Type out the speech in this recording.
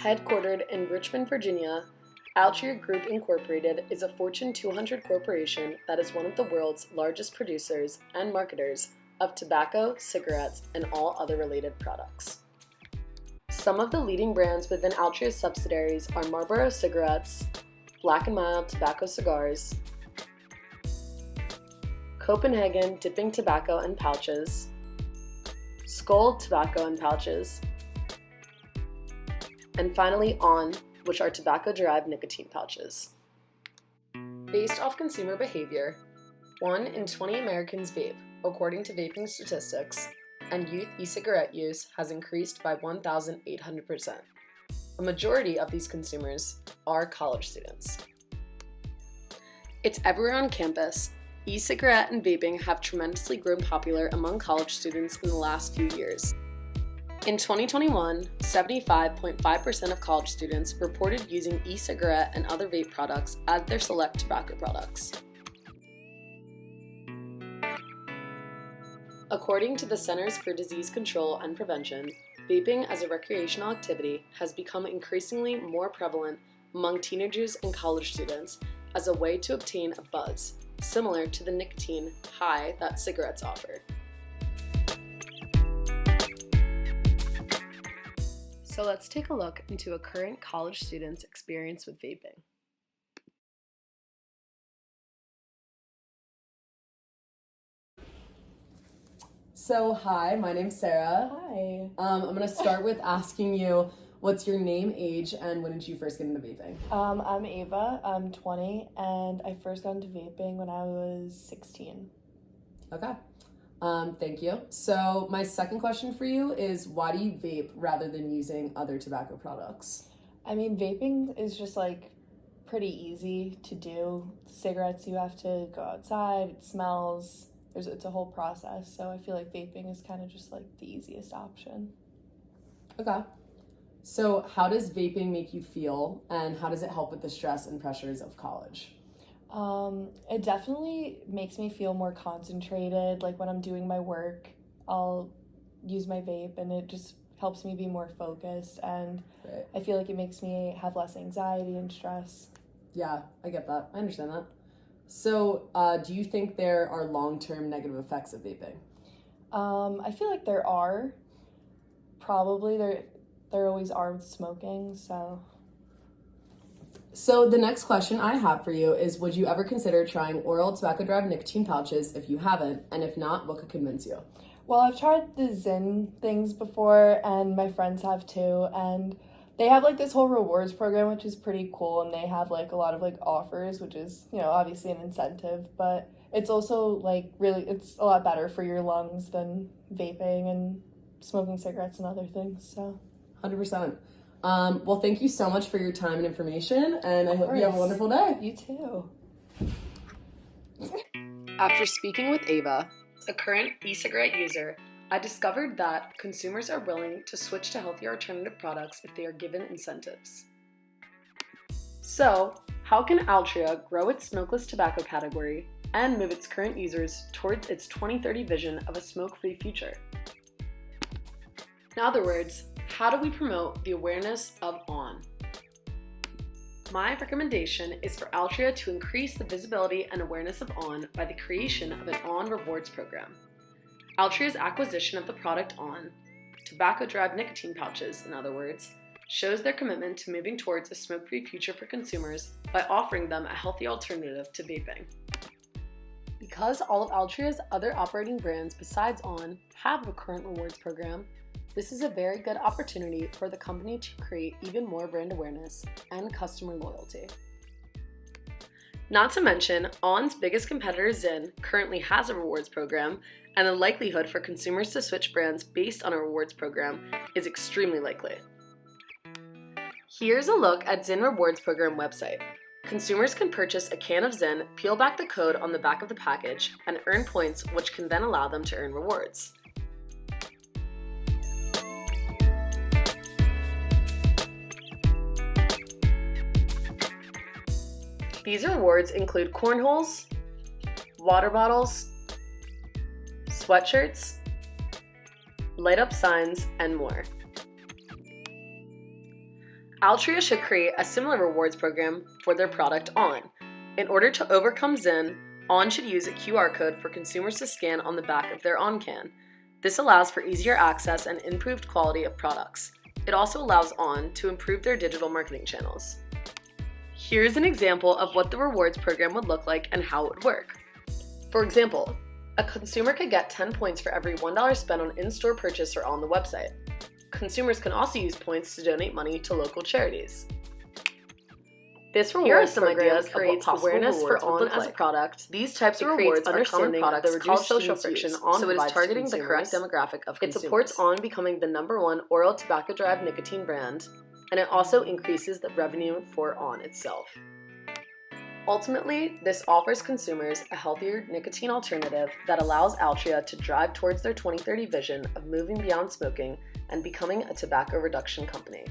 Headquartered in Richmond, Virginia, Altria Group Incorporated is a Fortune 200 corporation that is one of the world's largest producers and marketers of tobacco, cigarettes, and all other related products. Some of the leading brands within Altria's subsidiaries are Marlboro cigarettes, Black & Mild tobacco cigars, Copenhagen dipping tobacco and pouches, Skoal tobacco and pouches, and finally On, which are tobacco-derived nicotine pouches. Based off consumer behavior, 1 in 20 Americans vape, according to vaping statistics, and youth e-cigarette use has increased by 1,800%. A majority of these consumers are college students. It's everywhere on campus. E-cigarette and vaping have tremendously grown popular among college students in the last few years. In 2021, 75.5% of college students reported using e-cigarette and other vape products as their select tobacco products. According to the Centers for Disease Control and Prevention, vaping as a recreational activity has become increasingly more prevalent among teenagers and college students as a way to obtain a buzz, similar to the nicotine high that cigarettes offer. So let's take a look into a current college student's experience with vaping. So hi, my name's Sarah. Hi. I'm going to start with asking you, what's your name, age, and when did you first get into vaping? I'm Ava, I'm 20, and I first got into vaping when I was 16. Okay. Thank you. So my second question for you is, why do you vape rather than using other tobacco products? I mean, vaping is just like pretty easy to do. Cigarettes, you have to go outside, it smells, it's a whole process. So I feel like vaping is kind of just like the easiest option. Okay. So how does vaping make you feel, and how does it help with the stress and pressures of college? It definitely makes me feel more concentrated. Like when I'm doing my work, I'll use my vape and it just helps me be more focused, and Right. I feel like it makes me have less anxiety and stress. Yeah, I get that. I understand that. So do you think there are long-term negative effects of vaping? I feel like there are. Probably there always are with smoking, so. So the next question I have for you is, would you ever consider trying oral tobacco-derived nicotine pouches if you haven't? And if not, what could convince you? Well, I've tried the Zyn things before, and my friends have too, and they have like this whole rewards program, which is pretty cool, and they have like a lot of like offers, which is, obviously an incentive, but it's also like it's a lot better for your lungs than vaping and smoking cigarettes and other things, so. 100%. Well, thank you so much for your time and information, and I hope you have a wonderful day. You too. After speaking with Ava, a current e-cigarette user, I discovered that consumers are willing to switch to healthier alternative products if they are given incentives. So, how can Altria grow its smokeless tobacco category and move its current users towards its 2030 vision of a smoke-free future? In other words, how do we promote the awareness of On? My recommendation is for Altria to increase the visibility and awareness of On by the creation of an On rewards program. Altria's acquisition of the product On, tobacco-derived nicotine pouches in other words, shows their commitment to moving towards a smoke-free future for consumers by offering them a healthy alternative to vaping. Because all of Altria's other operating brands besides On have a current rewards program, this is a very good opportunity for the company to create even more brand awareness and customer loyalty. Not to mention, On's biggest competitor Zyn currently has a rewards program, and the likelihood for consumers to switch brands based on a rewards program is extremely likely. Here's a look at Zyn Rewards Program website. Consumers can purchase a can of Zyn, peel back the code on the back of the package, and earn points which can then allow them to earn rewards. These rewards include cornholes, water bottles, sweatshirts, light up signs, and more. Altria should create a similar rewards program for their product On. In order to overcome Zyn, On should use a QR code for consumers to scan on the back of their On can. This allows for easier access and improved quality of products. It also allows On to improve their digital marketing channels. Here's an example of what the rewards program would look like and how it would work. For example, a consumer could get 10 points for every $1 spent on in-store purchase or on the website. Consumers can also use points to donate money to local charities. This rewards program creates awareness for On as a product. These types of rewards are common products that reduce social friction On, so it is targeting the correct demographic of consumers. It supports On becoming the #1 oral tobacco-derived nicotine brand, and it also increases the revenue for On itself. Ultimately, this offers consumers a healthier nicotine alternative that allows Altria to drive towards their 2030 vision of moving beyond smoking and becoming a tobacco reduction company.